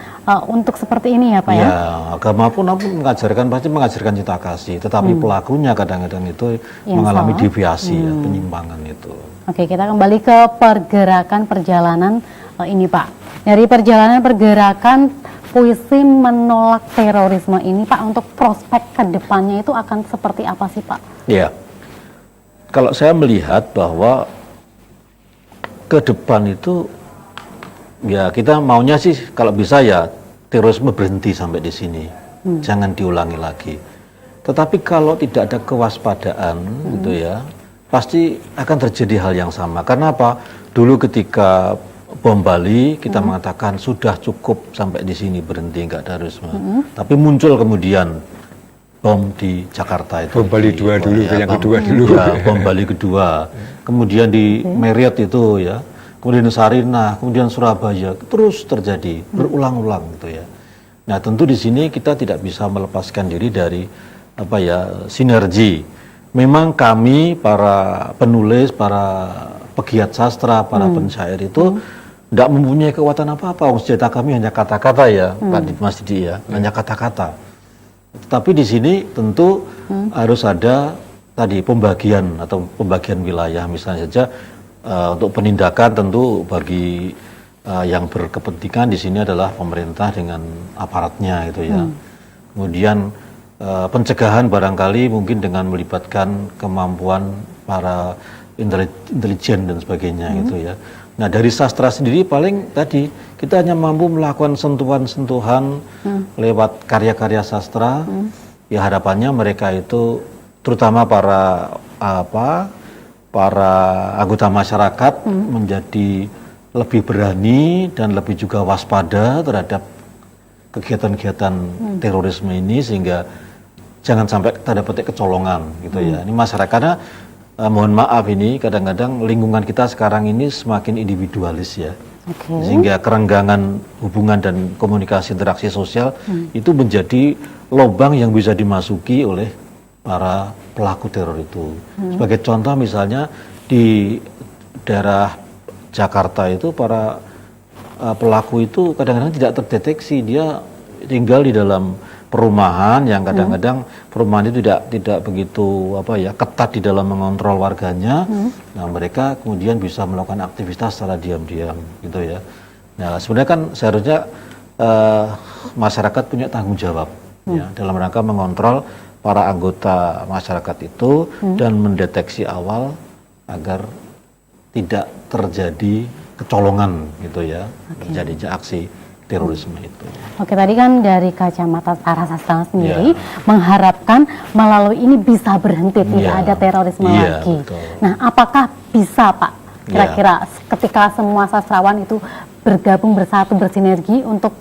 untuk seperti ini ya Pak ya? Ya, agama pun mengajarkan, pasti mengajarkan cinta kasih, tetapi pelakunya kadang-kadang itu yang mengalami salah. Deviasi, ya, penyimpangan itu. Oke, kita kembali ke pergerakan perjalanan ini Pak. Dari perjalanan pergerakan puisi menolak terorisme ini Pak, untuk prospek ke depannya itu akan seperti apa sih Pak? Ya, kalau saya melihat bahwa ke depan itu ya kita maunya sih kalau bisa ya terorisme berhenti sampai di sini, jangan diulangi lagi. Tetapi kalau tidak ada kewaspadaan, gitu ya, pasti akan terjadi hal yang sama. Karena apa? Dulu ketika bom Bali kita mengatakan sudah cukup sampai di sini, berhenti, nggak ada terorisme. Tapi muncul kemudian bom di Jakarta itu. Bom Bali 2 dulu, yang kedua dulu. Ya, bom Bali kedua. Kemudian di Marriott itu ya. Kemudian Sarinah, kemudian Surabaya, terus terjadi berulang-ulang gitu ya. Nah, tentu di sini kita tidak bisa melepaskan diri dari apa ya, sinergi. Memang kami para penulis, para pegiat sastra, para pensyair itu tidak mempunyai kekuatan apa-apa. Senjata kami hanya kata-kata ya, Pak Mas Didi ya, hanya kata-kata. Tapi di sini tentu harus ada tadi pembagian atau pembagian wilayah, misalnya saja untuk penindakan tentu bagi yang berkepentingan di sini adalah pemerintah dengan aparatnya gitu ya. Kemudian pencegahan barangkali mungkin dengan melibatkan kemampuan para intelijen dan sebagainya gitu ya. Nah, dari sastra sendiri paling tadi kita hanya mampu melakukan sentuhan-sentuhan lewat karya-karya sastra. Ya harapannya mereka itu terutama para anggota masyarakat menjadi lebih berani dan lebih juga waspada terhadap kegiatan-kegiatan terorisme ini, sehingga jangan sampai tanda petik kecolongan gitu ya. Ini masyarakatnya mohon maaf, ini kadang-kadang lingkungan kita sekarang ini semakin individualis ya. Sehingga kerenggangan hubungan dan komunikasi interaksi sosial itu menjadi lubang yang bisa dimasuki oleh para pelaku teror itu. Sebagai contoh misalnya di daerah Jakarta itu para pelaku itu kadang-kadang tidak terdeteksi, dia tinggal di dalam perumahan yang kadang-kadang perumahan itu tidak begitu ketat di dalam mengontrol warganya. Nah, mereka kemudian bisa melakukan aktivitas secara diam-diam gitu ya. Nah, sebenarnya kan seharusnya masyarakat punya tanggung jawab ya dalam rangka mengontrol para anggota masyarakat itu dan mendeteksi awal agar tidak terjadi kecolongan gitu ya, terjadinya aksi terorisme itu. Oke, tadi kan dari kacamata arah sastra sendiri mengharapkan melalui ini bisa berhenti, tidak ada terorisme lagi. Betul. Nah, apakah bisa Pak kira-kira ketika semua sastrawan itu bergabung bersatu bersinergi untuk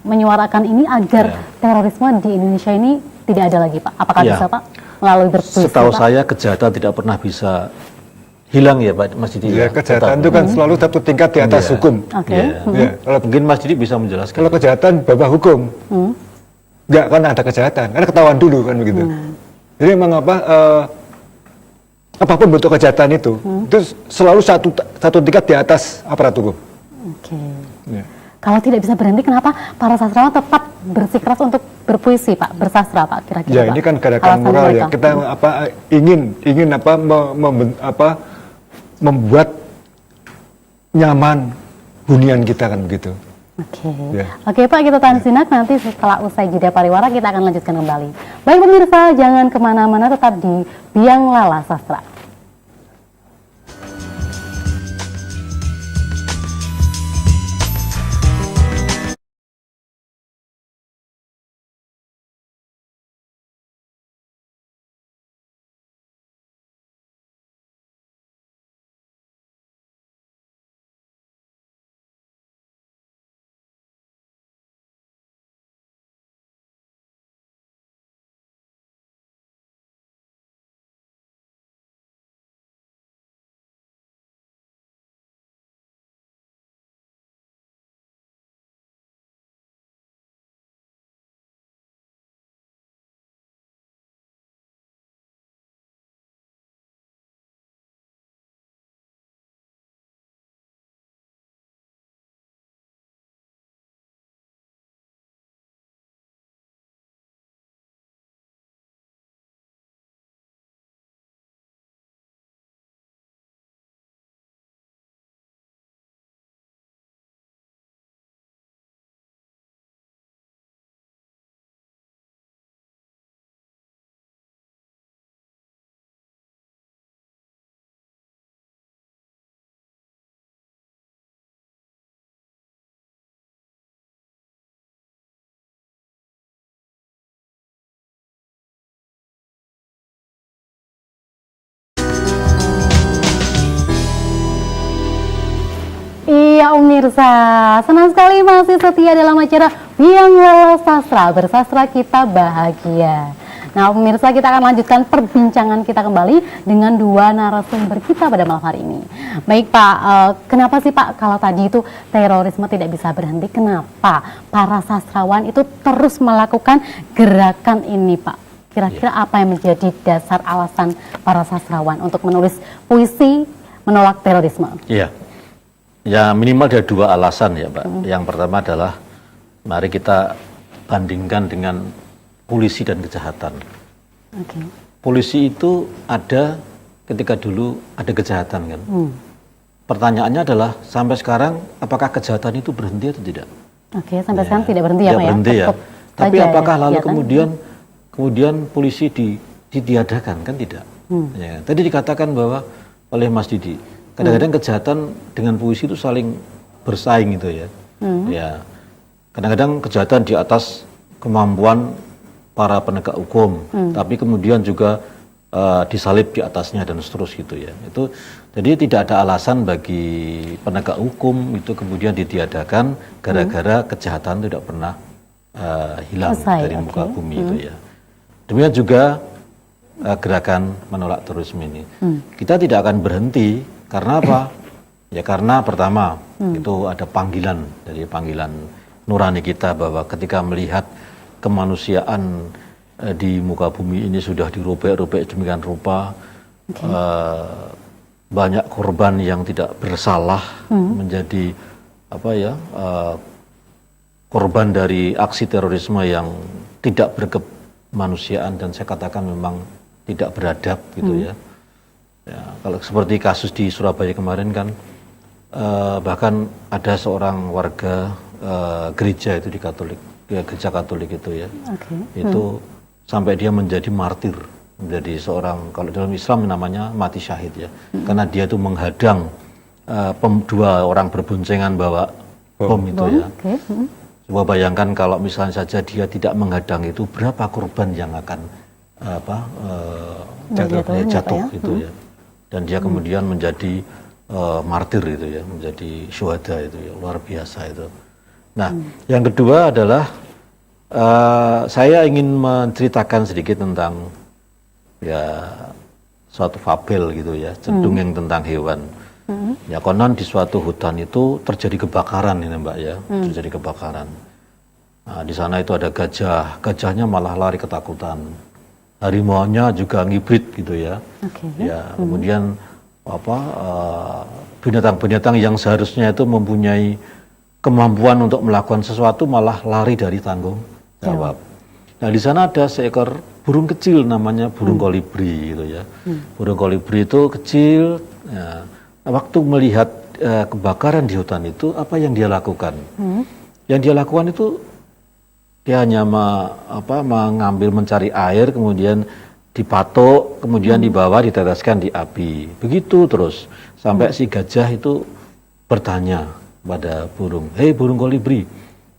menyuarakan ini agar terorisme di Indonesia ini tidak ada lagi Pak? Apakah bisa Pak melalui berpuisi? Setahu saya kejahatan tidak pernah bisa hilang ya Pak Mas Didi. Ya, kejahatan itu kan selalu satu tingkat di atas hukum. Kalau mungkin Mas Didi bisa menjelaskan. Kalau kejahatan bawah hukum, nggak kan ada kejahatan, karena ketahuan dulu kan begitu. Jadi memang apapun bentuk kejahatan itu selalu satu tingkat di atas aparat hukum. Kalau tidak bisa berhenti, kenapa para sastrawan tetap bersikeras untuk berpuisi Pak, bersastra Pak kira-kira? Ya, ini kan gerakan moral ya. Kita ingin membuat nyaman hunian kita kan begitu. Oke Pak, kita tahan sinak, nanti setelah usai jeda pariwara kita akan lanjutkan kembali. Baik pemirsa, jangan kemana-mana, tetap di Biang Lala Sastra. pemirsa, senang sekali masih setia dalam acara Biang Lala Sastra. Bersastra kita bahagia. Nah pemirsa, kita akan lanjutkan perbincangan kita kembali dengan dua narasumber kita pada malam hari ini. Baik Pak, kenapa sih Pak kalau tadi itu terorisme tidak bisa berhenti, kenapa para sastrawan itu terus melakukan gerakan ini Pak? Kira-kira apa yang menjadi dasar alasan para sastrawan untuk menulis puisi menolak terorisme? Iya, ya minimal ada dua alasan ya Pak. Yang pertama adalah mari kita bandingkan dengan polisi dan kejahatan. Okay. Polisi itu ada ketika dulu ada kejahatan kan. Pertanyaannya adalah sampai sekarang apakah kejahatan itu berhenti atau tidak? Oke, sampai sekarang tidak berhenti ya Pak ya? Berhenti ya. Tapi saja apakah ya, lalu kegiatan? kemudian polisi ditiadakan kan tidak? Ya, tadi dikatakan bahwa oleh Mas Didi, kadang-kadang kejahatan dengan polisi itu saling bersaing gitu ya. Ya, kadang-kadang kejahatan di atas kemampuan para penegak hukum, tapi kemudian juga disalib di atasnya dan seterusnya gitu ya. Itu jadi tidak ada alasan bagi penegak hukum itu kemudian ditiadakan gara-gara kejahatan tidak pernah hilang dari muka bumi itu ya. Demikian juga gerakan menolak terorisme ini. Kita tidak akan berhenti karena apa? Ya karena pertama itu ada panggilan dari panggilan nurani kita bahwa ketika melihat kemanusiaan di muka bumi ini sudah dirobek-robek demikian rupa, banyak korban yang tidak bersalah menjadi apa ya korban dari aksi terorisme yang tidak berkemanusiaan dan saya katakan memang tidak beradab gitu ya. Ya, kalau seperti kasus di Surabaya kemarin kan bahkan ada seorang warga gereja itu di Katolik, ya, gereja Katolik itu ya, itu sampai dia menjadi martir, menjadi seorang, kalau dalam Islam namanya mati syahid ya, karena dia itu menghadang dua orang berboncengan bawa bom itu ya. Coba bayangkan kalau misalnya saja dia tidak menghadang itu, berapa korban yang akan jatuh gitu ya, dan dia kemudian menjadi martir itu ya, menjadi syuhada itu ya, luar biasa itu. Nah, yang kedua adalah saya ingin menceritakan sedikit tentang ya suatu fabel gitu ya, dongeng tentang hewan. Ya konon di suatu hutan itu terjadi kebakaran ini Mbak ya, terjadi kebakaran. Nah, di sana itu ada gajah, gajahnya malah lari ketakutan. Harimaunya juga ngibrit gitu ya. Ya kemudian binatang-binatang yang seharusnya itu mempunyai kemampuan untuk melakukan sesuatu malah lari dari tanggung jawab. Nah di sana ada seekor burung kecil namanya burung kolibri gitu ya. Burung kolibri itu kecil. Ya, waktu melihat kebakaran di hutan itu apa yang dia lakukan? Yang dia lakukan itu dia hanya mengambil mencari air kemudian dipatok kemudian dibawa diteteskan di api. Begitu terus sampai si gajah itu bertanya pada burung, hei burung kolibri,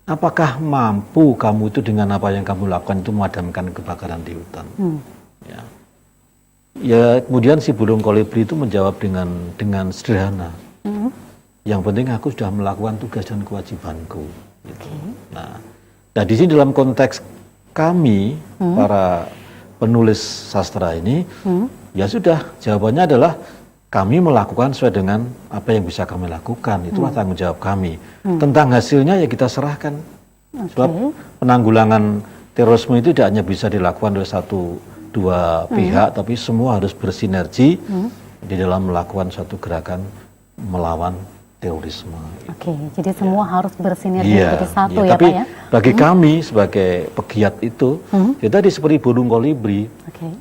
apakah mampu kamu itu dengan apa yang kamu lakukan itu memadamkan kebakaran di hutan? Ya, kemudian si burung kolibri itu menjawab dengan sederhana. Yang penting aku sudah melakukan tugas dan kewajibanku. Gitu. Nah, di sini dalam konteks kami para penulis sastra ini, ya sudah jawabannya adalah kami melakukan sesuai dengan apa yang bisa kami lakukan. Itulah tanggung jawab kami. Tentang hasilnya ya kita serahkan. Sebab penanggulangan terorisme itu tidak hanya bisa dilakukan oleh satu dua pihak, tapi semua harus bersinergi di dalam melakukan suatu gerakan melawan terorisme. Oke, jadi semua harus bersinergi menjadi satu ya tapi Pak ya. Bagi kami sebagai pegiat itu, kita seperti burung kolibri,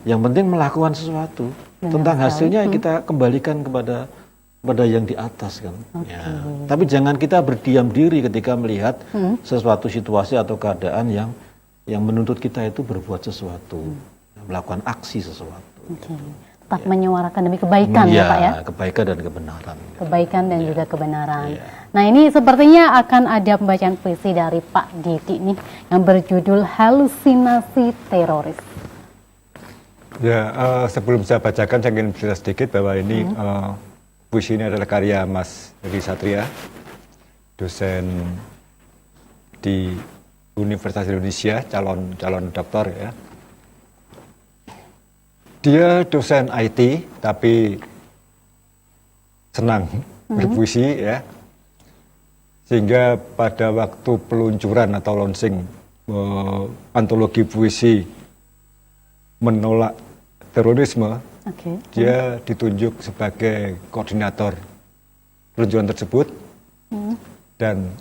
yang penting melakukan sesuatu. Tentang hasilnya kita kembalikan kepada yang di atas kan. Ya. Tapi jangan kita berdiam diri ketika melihat sesuatu situasi atau keadaan yang menuntut kita itu berbuat sesuatu, melakukan aksi sesuatu. Tetap menyuarakan demi kebaikan ya Pak ya. Kebaikan dan kebenaran. Kebaikan dan juga kebenaran. Nah ini sepertinya akan ada pembacaan puisi dari Pak Didi nih yang berjudul Halusinasi Teroris. Ya, sebelum saya bacakan, saya ingin bercerita sedikit bahwa ini puisi ini adalah karya Mas Heri Satria. dosen di Universitas Indonesia, calon doktor ya. Dia dosen IT tapi senang berpuisi ya. Sehingga pada waktu peluncuran atau launching antologi puisi menolak terorisme, dia ditunjuk sebagai koordinator peluncuran tersebut. Dan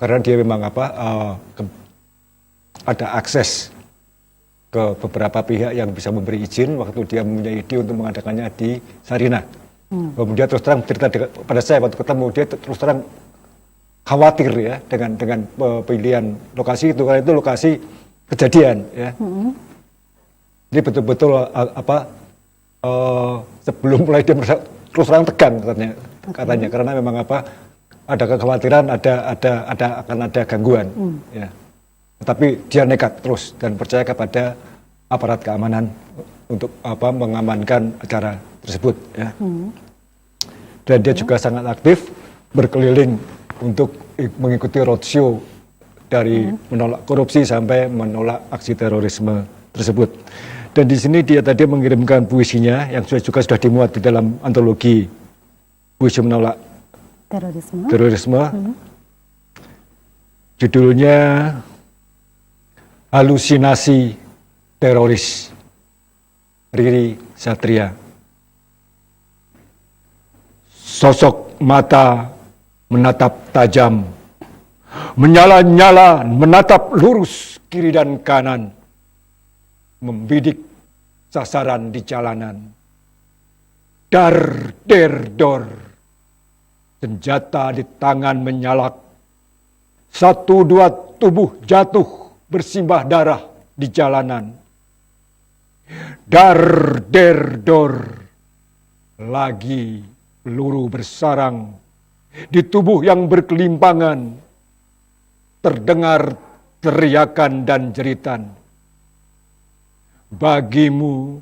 karena dia memang ada akses ke beberapa pihak yang bisa memberi izin waktu dia mempunyai ide untuk mengadakannya di Sarinah. Kemudian terus terang cerita pada saya waktu ketemu, dia terus terang khawatir ya dengan pilihan lokasi itu, karena itu lokasi kejadian ya. Jadi betul-betul sebelum mulai dia terus terang tegang katanya karena memang ada kekhawatiran akan ada gangguan ya. Tapi dia nekat terus dan percaya kepada aparat keamanan untuk mengamankan acara tersebut ya. Dan dia juga sangat aktif berkeliling untuk mengikuti roadshow dari menolak korupsi sampai menolak aksi terorisme tersebut. Dan di sini dia tadi mengirimkan puisinya yang juga sudah dimuat di dalam antologi puisi menolak terorisme. Judulnya Halusinasi Teroris, Riri Satria. Sosok mata menatap tajam, menyala-nyala menatap lurus kiri dan kanan, membidik sasaran di jalanan. Dar der dor, senjata di tangan menyalak. 1-2 tubuh jatuh bersimbah darah di jalanan. Dar der dor, lagi peluru bersarang di tubuh yang berkelimpangan. Terdengar teriakan dan jeritan. Bagimu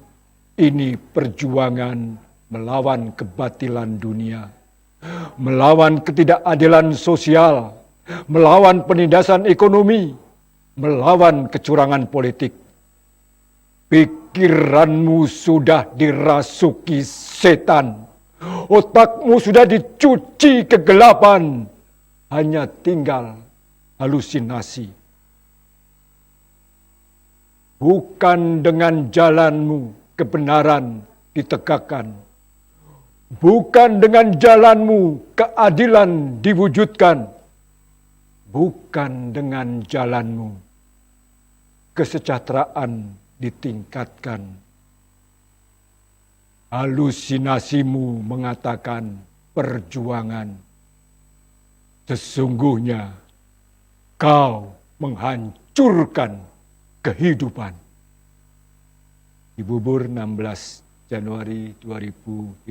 ini perjuangan melawan kebatilan dunia, melawan ketidakadilan sosial, melawan penindasan ekonomi, melawan kecurangan politik. Pikiranmu sudah dirasuki setan, otakmu sudah dicuci kegelapan, hanya tinggal halusinasi. Bukan dengan jalanmu kebenaran ditegakkan, bukan dengan jalanmu keadilan diwujudkan, bukan dengan jalanmu kesejahteraan ditingkatkan. Halusinasimu mengatakan perjuangan. Sesungguhnya kau menghancurkan kehidupan. Cibubur 16 Januari 2015,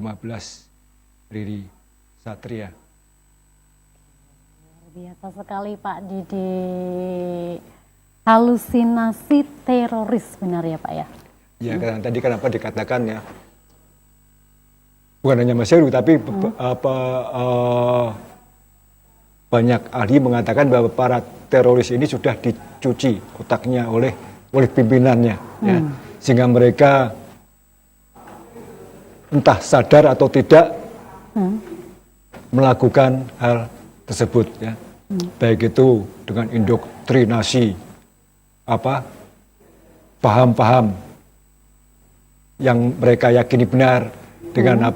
Riri Satria. Biasa sekali Pak Didi. Halusinasi teroris, benar ya Pak ya? Ya karena tadi kenapa dikatakan ya, bukan hanya Mas Heru tapi banyak ahli mengatakan bahwa para teroris ini sudah dicuci otaknya oleh pimpinannya ya, sehingga mereka entah sadar atau tidak melakukan hal tersebut ya. Baik itu dengan indoktrinasi paham-paham yang mereka yakini benar, dengan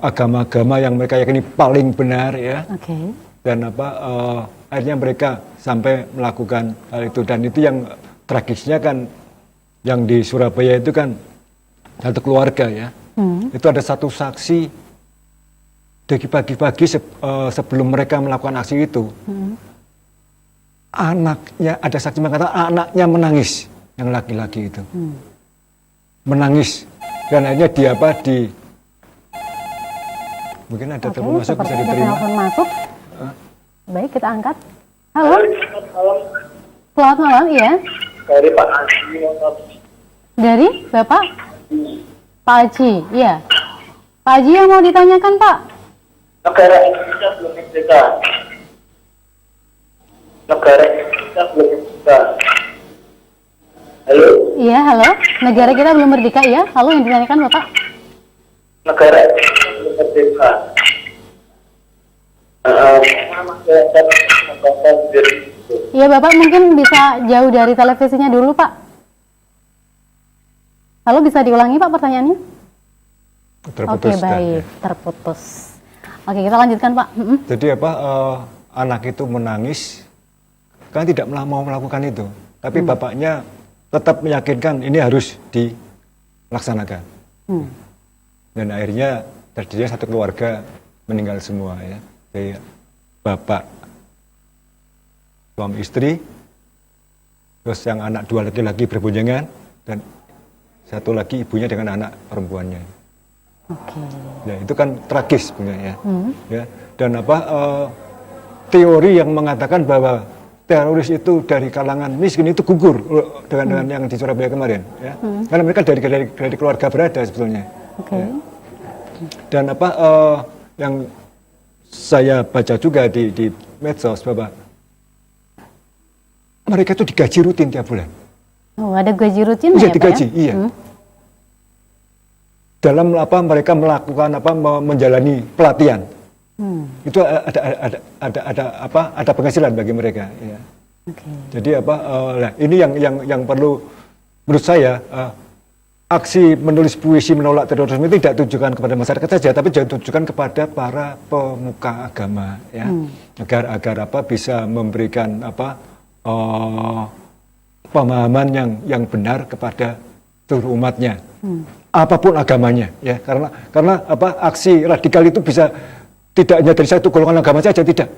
agama-agama yang mereka yakini paling benar ya. Dan akhirnya mereka sampai melakukan hal itu. Dan itu yang tragisnya kan, yang di Surabaya itu kan satu keluarga ya. Itu ada satu saksi dari pagi-pagi sebelum mereka melakukan aksi itu, anaknya, ada saksi mengatakan anaknya menangis, yang laki-laki itu menangis, dan akhirnya mungkin ada telepon masuk, bisa diterima. Telepon masuk. Baik, kita angkat. Halo. Selamat malam, iya. Dari Pak Haji. Dari Bapak? Pak Haji, iya. Pak Haji yang mau ditanyakan Pak? Negara Indonesia belum merdeka. Negara kita belum merdeka. Halo? Iya, halo. Negara kita belum merdeka ya? Halo, yang ditanyakan Bapak? Negara kita belum merdeka. Masyarakat membaca diri itu. Iya, Bapak mungkin bisa jauh dari televisinya dulu, Pak. Halo, bisa diulangi Pak pertanyaannya? Terputus. Oke, baik, terputus. Oke, kita lanjutkan Pak. Jadi apa, anak itu menangis kan tidak mau melakukan itu, tapi bapaknya tetap meyakinkan ini harus dilaksanakan. Dan akhirnya terjadi satu keluarga meninggal semua ya. Jadi bapak, suami istri, terus yang anak dua laki-laki berboncengan, dan satu lagi ibunya dengan anak perempuannya. Oke. Ya, itu kan tragis sebenarnya. Ya. Dan apa, teori yang mengatakan bahwa teroris itu dari kalangan miskin itu gugur dengan yang di Surabaya kemarin. Ya. Karena mereka dari keluarga berada sebetulnya. Oke. Ya. Dan apa, yang saya baca juga di medsos bahwa mereka itu digaji rutin tiap bulan. Oh, ada gaji rutin Iya, ya, digaji, Pak ya? iya. Dalam apa mereka melakukan apa, menjalani pelatihan. Itu ada penghasilan bagi mereka. Ya. Oke. Jadi apa? Nah, ini yang perlu menurut saya, aksi menulis puisi menolak terorisme itu tidak tujukan kepada masyarakat saja, tapi juga tujukan kepada para pemuka agama, ya, agar apa bisa memberikan apa pemahaman yang benar kepada seluruh umatnya, apapun agamanya, ya, karena apa, aksi radikal itu bisa tidak hanya dari satu golongan agama saja, tidak,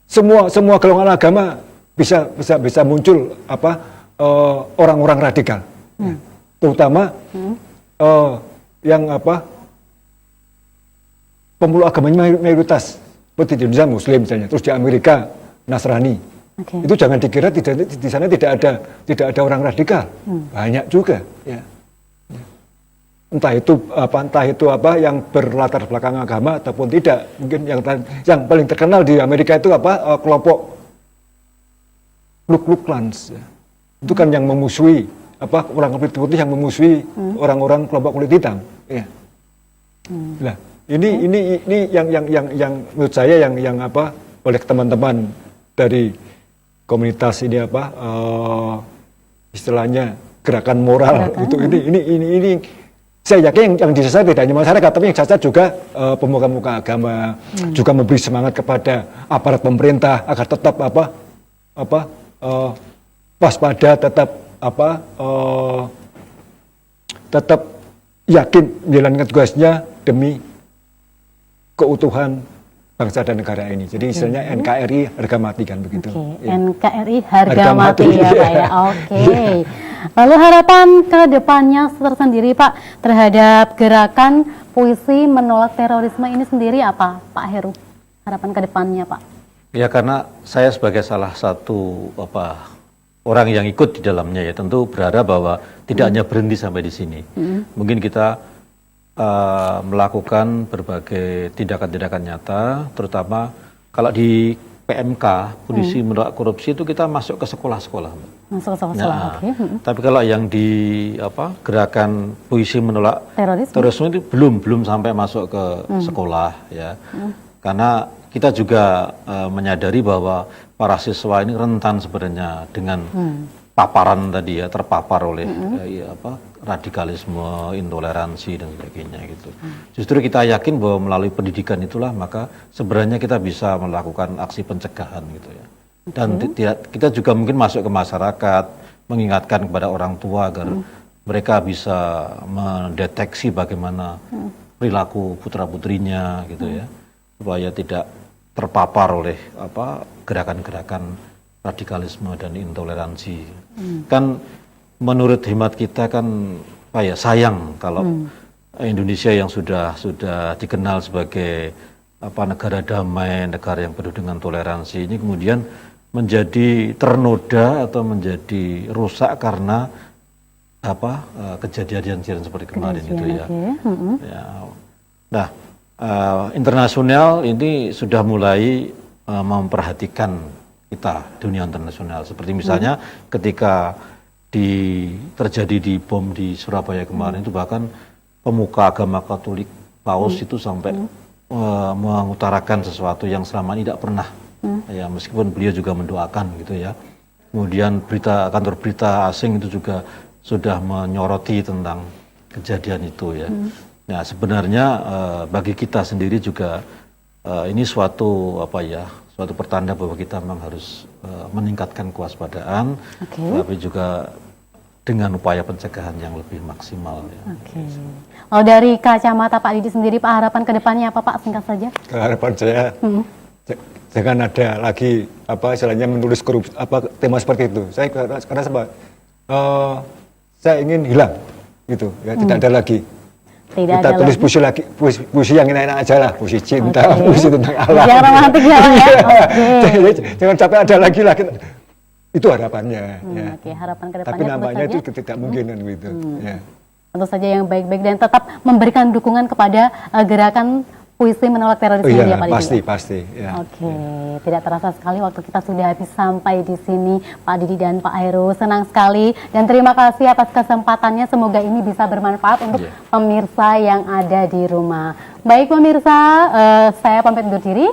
semua golongan agama bisa muncul apa orang-orang radikal, ya. Terutama yang apa pemeluk agamanya mayoritas seperti di Indonesia Muslim misalnya, terus di Amerika Nasrani. Okay. Itu jangan dikira di sana tidak ada orang radikal, banyak juga, ya. Entah itu apa yang berlatar belakang agama ataupun tidak. Mungkin yang paling terkenal di Amerika itu apa, kelompok Ku Klux Klan, ya. Itu kan yang memusuhi apa, orang kulit putih yang memusuhi orang-orang kelompok kulit hitam, ya. Nah, ini yang menurut saya yang apa, oleh teman-teman dari komunitas ini apa, istilahnya gerakan moral itu, ini saya yakin yang disasar tidak hanya masyarakat, tapi yang disasar juga pemuka-pemuka agama, juga memberi semangat kepada aparat pemerintah agar tetap waspada, tetap yakin menjalankan tugasnya demi keutuhan bangsa dan negara ini. Jadi istilahnya NKRI harga mati kan begitu. Okay. Ya. NKRI harga mati ya iya. Pak ya. Oke. Lalu harapan ke depannya tersendiri Pak terhadap gerakan puisi menolak terorisme ini sendiri apa Pak Heru? Harapan ke depannya Pak? Ya, karena saya sebagai salah satu orang yang ikut di dalamnya ya tentu berharap bahwa tidak hanya berhenti sampai di sini. Mungkin kita melakukan berbagai tindakan-tindakan nyata, terutama kalau di PMK, puisi menolak korupsi itu kita masuk ke sekolah-sekolah. Masuk ke sekolah-sekolah, oke. Tapi kalau yang di gerakan puisi menolak terorisme itu belum sampai masuk ke sekolah, ya. Karena kita juga menyadari bahwa para siswa ini rentan sebenarnya dengan paparan tadi ya, terpapar oleh radikalisme, intoleransi dan sebagainya gitu. Justru kita yakin bahwa melalui pendidikan itulah maka sebenarnya kita bisa melakukan aksi pencegahan gitu ya. Dan kita juga mungkin masuk ke masyarakat, mengingatkan kepada orang tua agar mereka bisa mendeteksi bagaimana perilaku putra-putrinya gitu ya, supaya tidak terpapar oleh gerakan-gerakan radikalisme dan intoleransi. Kan menurut hemat kita kan sayang kalau Indonesia yang sudah dikenal sebagai negara damai, negara yang penuh dengan toleransi ini kemudian menjadi ternoda atau menjadi rusak karena kejadian seperti kemarin itu ya. Ya. Nah, internasional ini sudah mulai memperhatikan kita dunia internasional. Seperti misalnya ketika terjadi di bom di Surabaya kemarin itu bahkan pemuka agama Katolik Paus itu sampai mengutarakan sesuatu yang selama ini tidak pernah ya, meskipun beliau juga mendoakan gitu ya. Kemudian kantor berita asing itu juga sudah menyoroti tentang kejadian itu ya. Nah sebenarnya bagi kita sendiri juga ini suatu pertanda bahwa kita memang harus meningkatkan kewaspadaan, tapi juga dengan upaya pencegahan yang lebih maksimal. Ya. Kalau dari kacamata Pak Didi sendiri, Pak, harapan kedepannya apa, Pak? Singkat saja. Harapan saya jangan ada lagi istilahnya menulis tema seperti itu. Karena sebab saya ingin hilang gitu, ya tidak ada lagi. Kita tulis puisi lagi, puisi yang enak-enak aja lah, puisi cinta, puisi tentang Allah. Yang romantis ya, Pak, ya. Jangan sampai ada lagi lah. Itu harapannya. Ya. Harapan kedepannya. Tapi nampaknya itu tidak mungkin kan gitu. Ya. Tentu saja yang baik-baik dan tetap memberikan dukungan kepada gerakan puisi menolak terorisme ya, Pak Didi. Pasti. Ya. Tidak terasa sekali waktu kita sudah habis sampai di sini, Pak Didi dan Pak Heru. Senang sekali dan terima kasih atas kesempatannya. Semoga ini bisa bermanfaat untuk pemirsa yang ada di rumah. Baik pemirsa, saya pamit undur diri.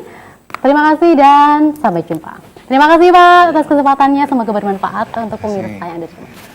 Terima kasih dan sampai jumpa. Terima kasih Pak atas kesempatannya. Semoga bermanfaat untuk pemirsa yang ada di rumah.